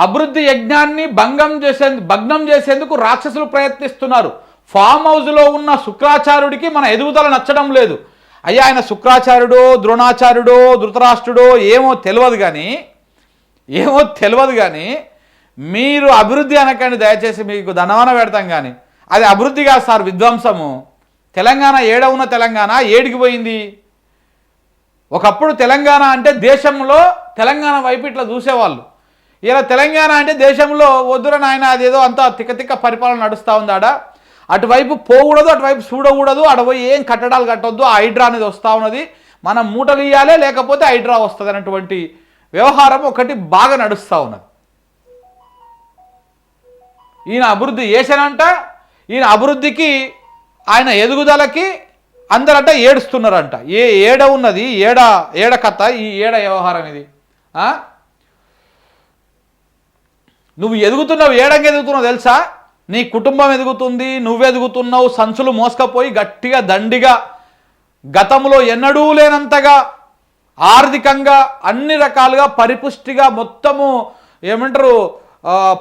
అభివృద్ధి యజ్ఞాన్ని భగ్నం చేసేందుకు రాక్షసులు ప్రయత్నిస్తున్నారు. ఫామ్ హౌస్లో ఉన్న శుక్రాచార్యుడికి మన ఎదుగుదల నచ్చడం లేదు. అయ్యా, ఆయన శుక్రాచార్యుడో ద్రోణాచార్యుడో ధృతరాష్ట్రుడో ఏమో తెలియదు కానీ మీరు అభివృద్ధి అనకండి దయచేసి, మీకు దండవన పెడతాం. కానీ అది అభివృద్ధి కాదు సార్, విధ్వంసము. తెలంగాణ ఉన్న తెలంగాణ ఏడికి పోయింది? ఒకప్పుడు తెలంగాణ అంటే దేశంలో తెలంగాణ వైపు ఇట్లా చూసేవాళ్ళు. ఇలా తెలంగాణ అంటే దేశంలో వద్దుర నాయన అదేదో అంతా తిక్క పరిపాలన నడుస్తూ ఉందాడ, అటువైపు పోకూడదు, అటువైపు చూడకూడదు, అటుపోయి ఏం కట్టడాలు కట్టొద్దు, ఆ హైడ్రా అనేది వస్తూ ఉన్నది, మనం మూటలు ఇవ్వాలి లేకపోతే హైడ్రా వస్తుంది అన్నటువంటి వ్యవహారం ఒకటి బాగా నడుస్తూ ఉన్నది. ఈయన అభివృద్ధి చేశానంట, ఈయన అభివృద్ధికి ఆయన ఎదుగుదలకి అందరంట ఏడుస్తున్నారంట. ఏడ ఉన్నది, ఏడ కథ, ఈ ఏడ వ్యవహారం ఇది. నువ్వు ఎదుగుతున్నావు, ఏడంగా ఎదుగుతున్నావు తెలుసా? నీ కుటుంబం ఎదుగుతుంది, నువ్వు ఎదుగుతున్నావు, సంచులు మోసుకపోయి గట్టిగా దండిగా గతంలో ఎన్నడూ లేనంతగా ఆర్థికంగా అన్ని రకాలుగా పరిపుష్టిగా మొత్తము ఏమంటారు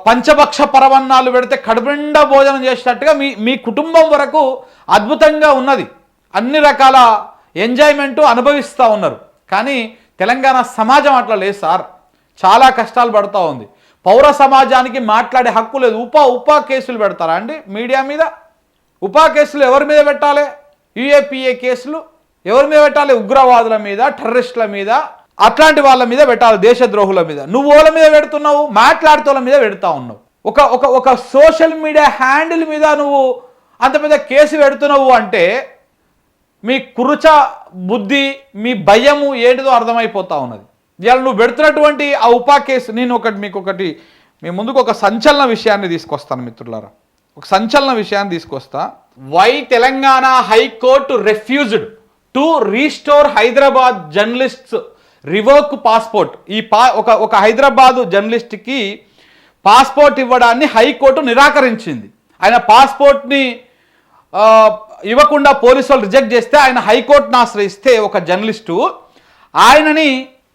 పంచభక్ష పరవన్నాలు పెడితే కడుపునిండా భోజనం చేసినట్టుగా మీ కుటుంబం వరకు అద్భుతంగా ఉన్నది. అన్ని రకాల ఎంజాయ్మెంటు అనుభవిస్తూ ఉన్నారు. కానీ తెలంగాణ సమాజం అట్లా లేదు సార్, చాలా కష్టాలు పడుతూ ఉంది. పౌర సమాజానికి మాట్లాడే హక్కు లేదు. ఉపా కేసులు పెడతారా అండి మీడియా మీద? ఉపా కేసులు ఎవరి మీద పెట్టాలి? యూఏపీఏ కేసులు ఎవరి మీద పెట్టాలి? ఉగ్రవాదుల మీద, టెర్రరిస్టుల మీద, అట్లాంటి వాళ్ళ మీద పెట్టాలి, దేశద్రోహుల మీద. నువ్వు వాళ్ళ మీద పెడుతున్నావు, మాట్లాడుతోళ్ళ మీద పెడతా ఉన్నావు. ఒక సోషల్ మీడియా హ్యాండిల్ మీద నువ్వు అంత పెద్ద కేసు పెడుతున్నావు అంటే మీ కురుచ బుద్ధి, మీ భయము ఏంటిదో అర్థమైపోతా ఉన్నది. ఇవాళ నువ్వు పెడుతున్నటువంటి ఆ ఉపా కేసు, నేను మీ ముందుకు ఒక సంచలన విషయాన్ని తీసుకొస్తాను మిత్రులారా, ఒక సంచలన విషయాన్ని తీసుకొస్తా. Why Telangana high court refused to restore Hyderabad journalists revoke passport. ఒక హైదరాబాదు జర్నలిస్ట్కి పాస్పోర్ట్ ఇవ్వడాన్ని హైకోర్టు నిరాకరించింది. ఆయన పాస్పోర్ట్ని ఇవ్వకుండా పోలీసు వాళ్ళు రిజెక్ట్ చేస్తే ఆయన హైకోర్టును ఆశ్రయిస్తే ఒక జర్నలిస్టు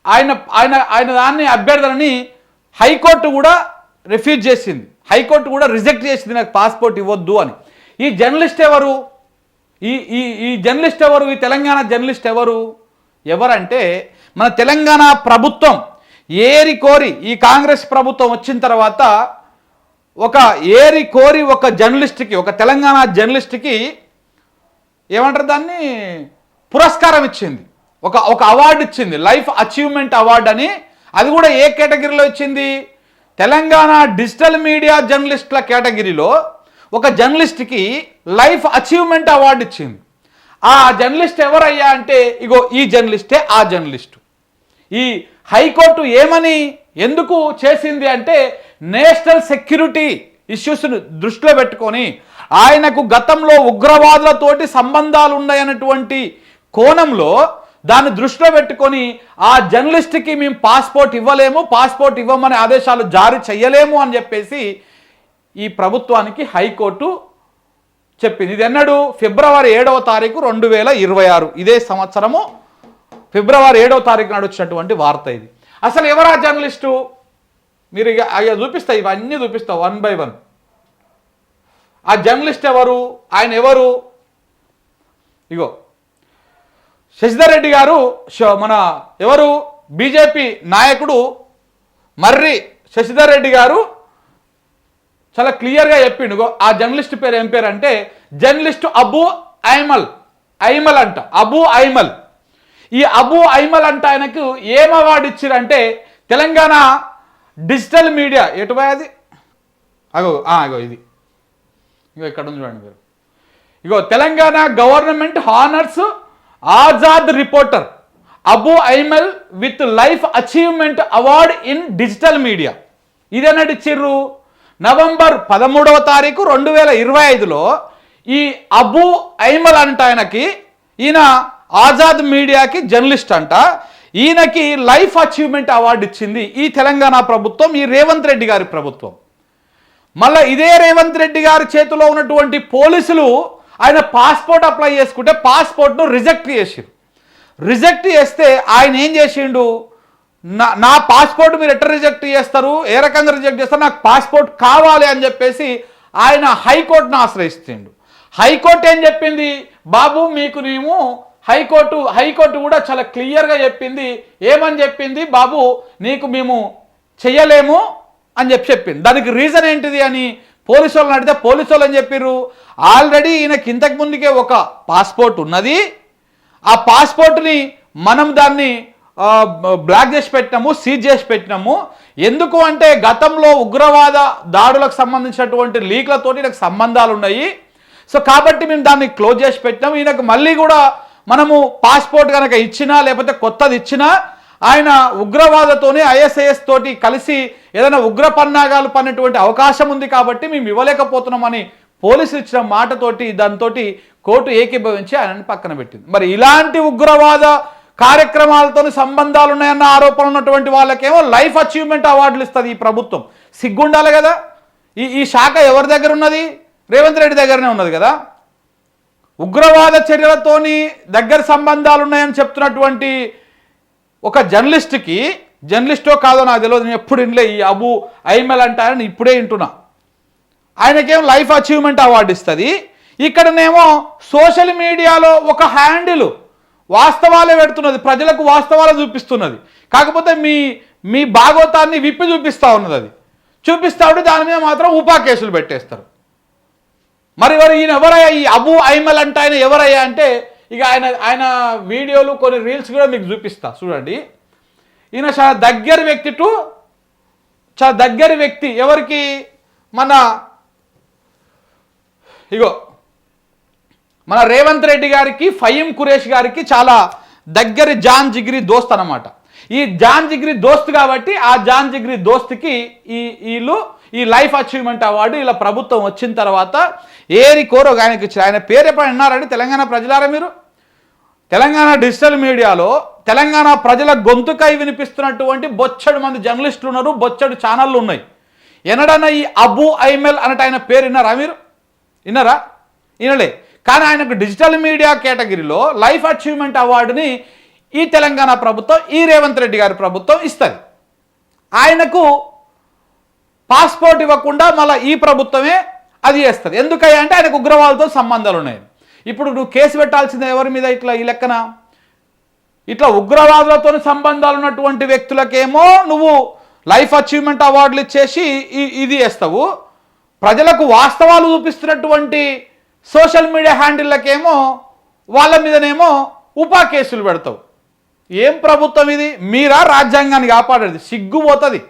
ఆయన దాన్ని అభ్యర్థనని హైకోర్టు కూడా రిఫ్యూజ్ చేసింది, హైకోర్టు కూడా రిజెక్ట్ చేసింది, నాకు పాస్పోర్ట్ ఇవ్వద్దు అని. ఈ జర్నలిస్ట్ ఎవరు? ఈ జర్నలిస్ట్ ఎవరు? ఈ తెలంగాణ జర్నలిస్ట్ ఎవరంటే మన తెలంగాణ ప్రభుత్వం ఏరి కోరి, ఈ కాంగ్రెస్ ప్రభుత్వం వచ్చిన తర్వాత ఒక జర్నలిస్ట్కి, ఒక తెలంగాణ జర్నలిస్ట్కి ఏమంటారు దాన్ని, పురస్కారం ఇచ్చింది, ఒక అవార్డు ఇచ్చింది, లైఫ్ అచీవ్మెంట్ అవార్డు అని. అది కూడా ఏ కేటగిరీలో ఇచ్చింది? తెలంగాణ డిజిటల్ మీడియా జర్నలిస్టుల కేటగిరీలో ఒక జర్నలిస్ట్కి లైఫ్ అచీవ్మెంట్ అవార్డు ఇచ్చింది. ఆ జర్నలిస్ట్ ఎవరయ్యా అంటే ఇగో ఈ జర్నలిస్టే ఆ జర్నలిస్టు. ఈ హైకోర్టు ఎందుకు చేసింది అంటే నేషనల్ సెక్యూరిటీ ఇష్యూస్ను దృష్టిలో పెట్టుకొని ఆయనకు గతంలో ఉగ్రవాదులతోటి సంబంధాలు ఉన్నాయన్నటువంటి కోణంలో దాన్ని దృష్టిలో పెట్టుకొని ఆ జర్నలిస్ట్కి మేము పాస్పోర్ట్ ఇవ్వలేము, పాస్పోర్ట్ ఇవ్వమని ఆదేశాలు జారీ చేయలేము అని చెప్పేసి ఈ ప్రభుత్వానికి హైకోర్టు చెప్పింది. ఇది ఎన్నడు? ఫిబ్రవరి 7వ తారీఖు 2026, ఇదే సంవత్సరము ఫిబ్రవరి 7వ తారీఖు నాడు వచ్చినటువంటి వార్త ఇది. అసలు ఎవరా జర్నలిస్టు? మీరు ఇక చూపిస్తా, ఇవన్నీ చూపిస్తా 1 by 1. ఆ జర్నలిస్ట్ ఎవరు? ఆయన ఎవరు? ఇగో శశిధర్ రెడ్డి గారు, మన ఎవరు బీజేపీ నాయకుడు మర్రి శశిధర్ రెడ్డి గారు చాలా క్లియర్గా చెప్పిండు. ఆ జర్నలిస్ట్ పేరు ఏం పేరు అంటే జర్నలిస్ట్ అబూ ఐమల్ అంట. అబూ ఐమల్. ఈ అబూ ఐమల్ అంట ఆయనకు ఏం అవార్డు ఇచ్చిరంటే తెలంగాణ డిజిటల్ మీడియా ఎటుపోయేది అగో ఇది ఇక్కడ ఉంది చూడండి మీరు. ఇగో Telangana government honours Azad reporter Abu Aimal with life achievement award in digital media. ఇదేనటి ఇచ్చిర్రు నవంబర్ 13వ తారీఖు 2025లో. ఈ అబూ ఐమల్ అంట ఆయనకి, ఈయన ఆజాద్ మీడియాకి జర్నలిస్ట్ అంట. ఈయనకి లైఫ్ అచీవ్మెంట్ అవార్డు ఇచ్చింది ఈ తెలంగాణ ప్రభుత్వం, ఈ రేవంత్ రెడ్డి గారి ప్రభుత్వం. మళ్ళీ ఇదే రేవంత్ రెడ్డి గారి చేతిలో ఉన్నటువంటి పోలీసులు ఆయన పాస్పోర్ట్ అప్లై చేసుకుంటే పాస్పోర్ట్ను రిజెక్ట్ చేసిరు. రిజెక్ట్ చేస్తే ఆయన ఏం చేసిండు? నా పాస్పోర్ట్ మీరు ఎట్లా రిజెక్ట్ చేస్తారు, ఏ రకంగా రిజెక్ట్ చేస్తారు, నాకు పాస్పోర్ట్ కావాలి అని చెప్పేసి ఆయన హైకోర్టును ఆశ్రయిస్తుండు. హైకోర్టు ఏం చెప్పింది, బాబు మీకు మేము హైకోర్టు కూడా చాలా క్లియర్గా చెప్పింది. ఏమని చెప్పింది, బాబు నీకు మేము చెయ్యలేము అని చెప్పింది. దానికి రీజన్ ఏంటిది అని పోలీసు వాళ్ళని అడిగితే పోలీసు వాళ్ళు అని చెప్పారు, ఆల్రెడీ ఈయనకి ఇంతకు ముందుకే ఒక పాస్పోర్ట్ ఉన్నది, ఆ పాస్పోర్ట్ని మనం దాన్ని బ్లాక్ చేసి పెట్టినాము, సీజ్ చేసి పెట్టినాము. ఎందుకు అంటే గతంలో ఉగ్రవాద దాడులకు సంబంధించినటువంటి లీక్లతోటి నాకు సంబంధాలు ఉన్నాయి. సో కాబట్టి మేము దాన్ని క్లోజ్ చేసి పెట్టినాము. ఈయనకు మళ్ళీ కూడా మనము పాస్పోర్ట్ కనుక ఇచ్చినా లేకపోతే కొత్తది ఇచ్చినా ఆయన ఉగ్రవాదతోనే ISIS తోటి కలిసి ఏదైనా ఉగ్ర పన్నాగాలు పన్నటువంటి అవకాశం ఉంది కాబట్టి మేము ఇవ్వలేకపోతున్నామని పోలీసులు ఇచ్చిన మాటతోటి దాంతో కోర్టు ఏకీభవించి ఆయనని పక్కన పెట్టింది. మరి ఇలాంటి ఉగ్రవాద కార్యక్రమాలతో సంబంధాలు ఉన్నాయన్న ఆరోపణ ఉన్నటువంటి వాళ్ళకేమో లైఫ్ అచీవ్మెంట్ అవార్డులు ఇస్తుంది ఈ ప్రభుత్వం. సిగ్గుండాలి కదా. ఈ శాఖ ఎవరి దగ్గర ఉన్నది, రేవంత్ రెడ్డి దగ్గరనే ఉన్నది కదా. ఉగ్రవాద చర్యలతోని దగ్గర సంబంధాలు ఉన్నాయని చెప్తున్నటువంటి ఒక జర్నలిస్టో కాదో నాకు తెలియదు, నేను ఎప్పుడు వినలే ఈ అబు ఐమెల్ అంటారని ఇప్పుడే వింటున్నా. ఆయనకేమో లైఫ్ అచీవ్మెంట్ అవార్డు ఇస్తుంది. ఇక్కడనేమో సోషల్ మీడియాలో ఒక హ్యాండిల్ వాస్తవాలే పెడుతున్నది, ప్రజలకు వాస్తవాలు చూపిస్తున్నది. కాకపోతే మీ భాగవతాన్ని విప్పి చూపిస్తూ ఉన్నది. అది చూపిస్తూ ఉంటే దాని మీద మాత్రం ఉపా కేసులు పెట్టేస్తారు. మరి ఈయన ఎవరయ్యా, ఈ అబు ఐమెల్ అంటే ఆయన ఎవరయ్యా అంటే ఇక ఆయన వీడియోలు కొన్ని రీల్స్ కూడా మీకు చూపిస్తా చూడండి. ఈయన చాలా దగ్గర వ్యక్తి ఎవరికి, మన రేవంత్ రెడ్డి గారికి, ఫహీం ఖురేష్ గారికి చాలా దగ్గర జాన్ జిగ్రీ దోస్త్ అనమాట. ఈ జాన్ జిగ్రీ దోస్త్ కాబట్టి ఆ జాన్ జిగ్రీ దోస్త్కి ఈ లైఫ్ అచీవ్మెంట్ అవార్డు ఇలా ప్రభుత్వం వచ్చిన తర్వాత ఏరి కోరో ఆయనకి ఇచ్చారు. ఆయన పేరు ఎప్పుడు విన్నారండి తెలంగాణ ప్రజలారా మీరు? తెలంగాణ డిజిటల్ మీడియాలో తెలంగాణ ప్రజల గొంతుకై వినిపిస్తున్నటువంటి బొచ్చడు మంది జర్నలిస్టులు ఉన్నారు, బొచ్చడు ఛానళ్ళు ఉన్నాయి. ఎన్నడన్నా ఈ అబు ఐమెల్ అన్నట్టు ఆయన పేరు విన్నారా మీరు? విన్నారా? వినలే. కానీ ఆయనకు డిజిటల్ మీడియా కేటగిరీలో లైఫ్ అచీవ్మెంట్ అవార్డుని ఈ తెలంగాణ ప్రభుత్వం, ఈ రేవంత్ రెడ్డి గారి ప్రభుత్వం ఇస్తుంది. ఆయనకు పాస్పోర్ట్ ఇవ్వకుండా మళ్ళీ ఈ ప్రభుత్వమే అది చేస్తుంది. ఎందుకయ్యా అంటే ఆయనకు ఉగ్రవాదులతో సంబంధాలు ఉన్నాయి. ఇప్పుడు నువ్వు కేసు పెట్టాల్సిందే ఎవరి మీద? ఈ లెక్కన ఇట్లా ఉగ్రవాదులతో సంబంధాలు ఉన్నటువంటి వ్యక్తులకేమో నువ్వు లైఫ్ అచీవ్మెంట్ అవార్డులు ఇచ్చేసి ఇది చేస్తావు. ప్రజలకు వాస్తవాలు చూపిస్తున్నటువంటి సోషల్ మీడియా హ్యాండిల్లకేమో వాళ్ళ మీదనేమో ఉపా కేసులు పెడతావు. ఏం ప్రభుత్వం ఇది? మీరా రాజ్యాంగాన్ని కాపాడేది? సిగ్గుపోతుంది.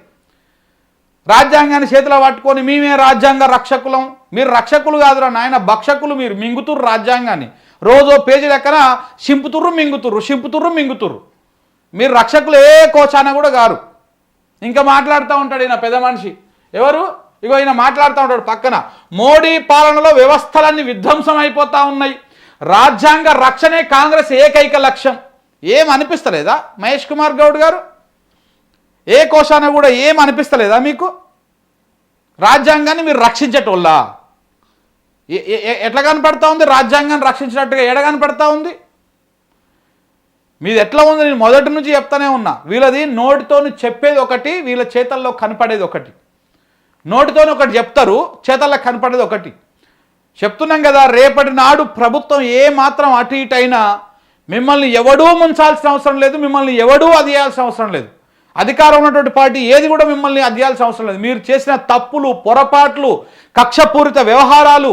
రాజ్యాంగాన్ని చేతిలో పట్టుకొని మేమే రాజ్యాంగ రక్షకులం. మీరు రక్షకులు కాదురా నాయన, భక్షకులు. మీరు మింగుతుర్రు రాజ్యాంగాన్ని. రోజో పేజీ లెక్కన సింపుతుర్రు. మీరు రక్షకులు ఏ కోచాన కూడా గారు. ఇంకా మాట్లాడుతూ ఉంటాడు ఈయన పెద్ద మనిషి. ఎవరు? ఇగో ఈయన మాట్లాడుతూ ఉంటాడు పక్కన. మోడీ పాలనలో వ్యవస్థలన్నీ విధ్వంసం అయిపోతూ ఉన్నాయి, రాజ్యాంగ రక్షణే కాంగ్రెస్ ఏకైక లక్ష్యం. ఏం అనిపిస్తలేదా మహేష్ కుమార్ గౌడ్ గారు? ఏ కోశాన కూడా ఏం అనిపిస్తలేదా మీకు? రాజ్యాంగాన్ని మీరు రక్షించేటోళ్ళా? ఎట్లా కనపడతా ఉంది? రాజ్యాంగాన్ని రక్షించినట్టుగా ఎడ కనపడతా ఉంది? మీది ఎట్లా ఉంది? నేను మొదటి నుంచి చెప్తానే ఉన్నా. వీళ్ళది నోటితోని చెప్పేది ఒకటి, వీళ్ళ చేతల్లో కనపడేది ఒకటి. నోటితోని ఒకటి చెప్తారు, చేతల్లో కనపడేది ఒకటి. చెప్తున్నాం కదా, రేపటి నాడు ప్రభుత్వం ఏ మాత్రం అటు ఇటు అయినా మిమ్మల్ని ఎవడూ ముంచాల్సిన అవసరం లేదు, మిమ్మల్ని ఎవడూ అది చేయాల్సిన అవసరం లేదు. అధికారం ఉన్నటువంటి పార్టీ ఏది కూడా మిమ్మల్ని అది చేయాల్సిన అవసరం లేదు. మీరు చేసిన తప్పులు, పొరపాట్లు, కక్షపూరిత వ్యవహారాలు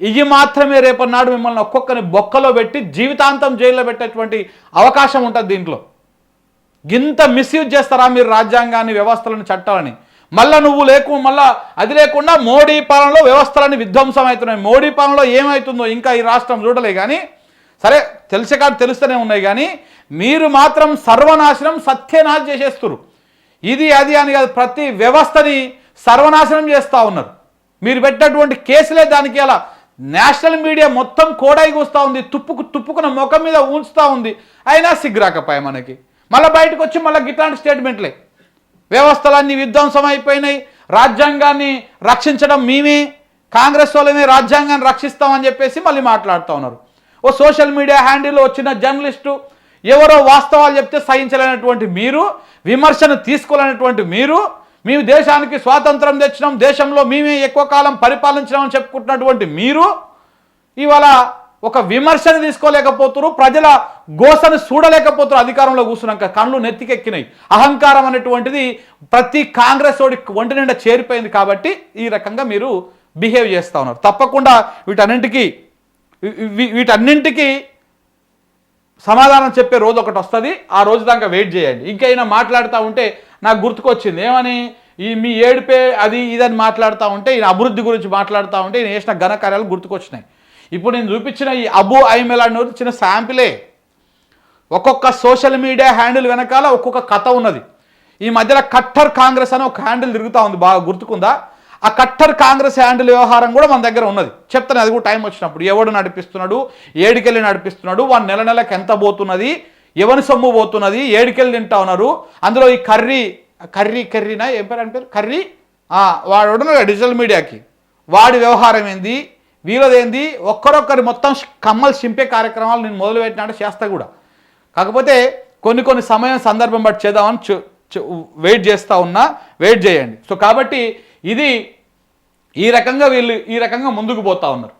ఇవి మాత్రమే రేపటి నాడు మిమ్మల్ని ఒక్కొక్కరిని బొక్కలో పెట్టి జీవితాంతం జైల్లో పెట్టేటువంటి అవకాశం ఉంటుంది. దీంట్లో గింత మిస్యూజ్ చేస్తారా మీరు రాజ్యాంగాన్ని, వ్యవస్థలను, చట్టాలని? మళ్ళీ మళ్ళీ అది లేకుండా మోడీ పాలనలో వ్యవస్థలన్నీ విధ్వంసం అవుతున్నాయి. మోడీ పాలనలో ఏమవుతుందో ఇంకా ఈ రాష్ట్రం చూడలే. కానీ సరే తెలిసే కాదు తెలుస్తూనే ఉన్నాయి. కానీ మీరు మాత్రం సర్వనాశనం, సత్యనాశం చేసేస్తున్నారు. ఇది అది అని కాదు, ప్రతి వ్యవస్థని సర్వనాశనం చేస్తూ ఉన్నారు. మీరు పెట్టినటువంటి కేసులే దానికి అలా నేషనల్ మీడియా మొత్తం కోడాయి కూస్తూ ఉంది, తుప్పుకున్న ముఖం మీద ఉంచుతూ ఉంది. అయినా సిగ్గురాకపోయా మనకి. మళ్ళీ బయటకు వచ్చి మళ్ళీ ఇట్లాంటి స్టేట్మెంట్లే, వ్యవస్థలన్నీ విధ్వంసం అయిపోయినాయి, రాజ్యాంగాన్ని రక్షించడం మేమే, కాంగ్రెస్ వాళ్ళమే రాజ్యాంగాన్ని రక్షిస్తామని చెప్పేసి మళ్ళీ మాట్లాడుతూ ఉన్నారు. ఓ సోషల్ మీడియా హ్యాండిల్లో వచ్చిన జర్నలిస్టు ఎవరో వాస్తవాలు చెప్తే సహించలేనటువంటి మీరు, విమర్శను తీసుకోలేనటువంటి మీరు, మేము దేశానికి స్వాతంత్రం తెచ్చినాం, దేశంలో మేమే ఎక్కువ కాలం పరిపాలించినామని చెప్పుకుంటున్నటువంటి మీరు ఇవాళ ఒక విమర్శను తీసుకోలేకపోతున్నారు, ప్రజల గోసను చూడలేకపోతున్నారు. అధికారంలో కూర్చున్నాక కళ్ళు నెత్తికెక్కినాయి. అహంకారం అనేటువంటిది ప్రతి కాంగ్రెస్ ఓడి ఒంటి నిండా చేరిపోయింది. కాబట్టి ఈ రకంగా మీరు బిహేవ్ చేస్తూ ఉన్నారు. తప్పకుండా వీటన్నింటికి సమాధానం చెప్పే రోజు ఒకటి వస్తుంది. ఆ రోజు దాకా వెయిట్ చేయండి. ఇంకైనా మాట్లాడుతూ ఉంటే నాకు గుర్తుకొచ్చింది ఏమని, మీ ఏడిపే అది ఇదని మాట్లాడుతూ ఉంటే, ఈయన అభివృద్ధి గురించి మాట్లాడుతూ ఉంటే ఈయన చేసిన ఘనకార్యాలు గుర్తుకొచ్చినాయి. ఇప్పుడు నేను చూపించిన ఈ అబు ఐమెల్ అనేది చిన్న శాంపిలే. ఒక్కొక్క సోషల్ మీడియా హ్యాండిల్ వెనకాల ఒక్కొక్క కథ ఉన్నది. ఈ మధ్యలో కట్టర్ కాంగ్రెస్ అని ఒక హ్యాండిల్ తిరుగుతూ ఉంది, బాగా గుర్తుకుందా? ఆ కట్టర్ కాంగ్రెస్ హ్యాండిల్ వ్యవహారం కూడా మన దగ్గర ఉన్నది. చెప్తాను, అది కూడా టైం వచ్చినప్పుడు. ఎవడు నడిపిస్తున్నాడు, ఏడికెళ్ళి నడిపిస్తున్నాడు, వాడు నెల నెలకు ఎంత పోతున్నది, ఎవరి సొమ్ము పోతున్నది, ఏడికెళ్ళి తింటా ఉన్నారు. అందులో ఈ కర్రీనా ఏం పేరు అని పేరు కర్రీ, వాడు డిజిటల్ మీడియాకి వాడి వ్యవహారం ఏంది, వీళ్ళదేంది, ఒక్కరొక్కరి మొత్తం కమ్మలు చింపే కార్యక్రమాలు నేను మొదలుపెట్టినట్టు చేస్తా కూడా. కాకపోతే కొన్ని సమయం సందర్భం బట్టి చేద్దామని వెయిట్ చేస్తూ ఉన్నా, వెయిట్ చేయండి. సో కాబట్టి ఇది ఈ రకంగా వీళ్ళు ముందుకు పోతా ఉన్నారు.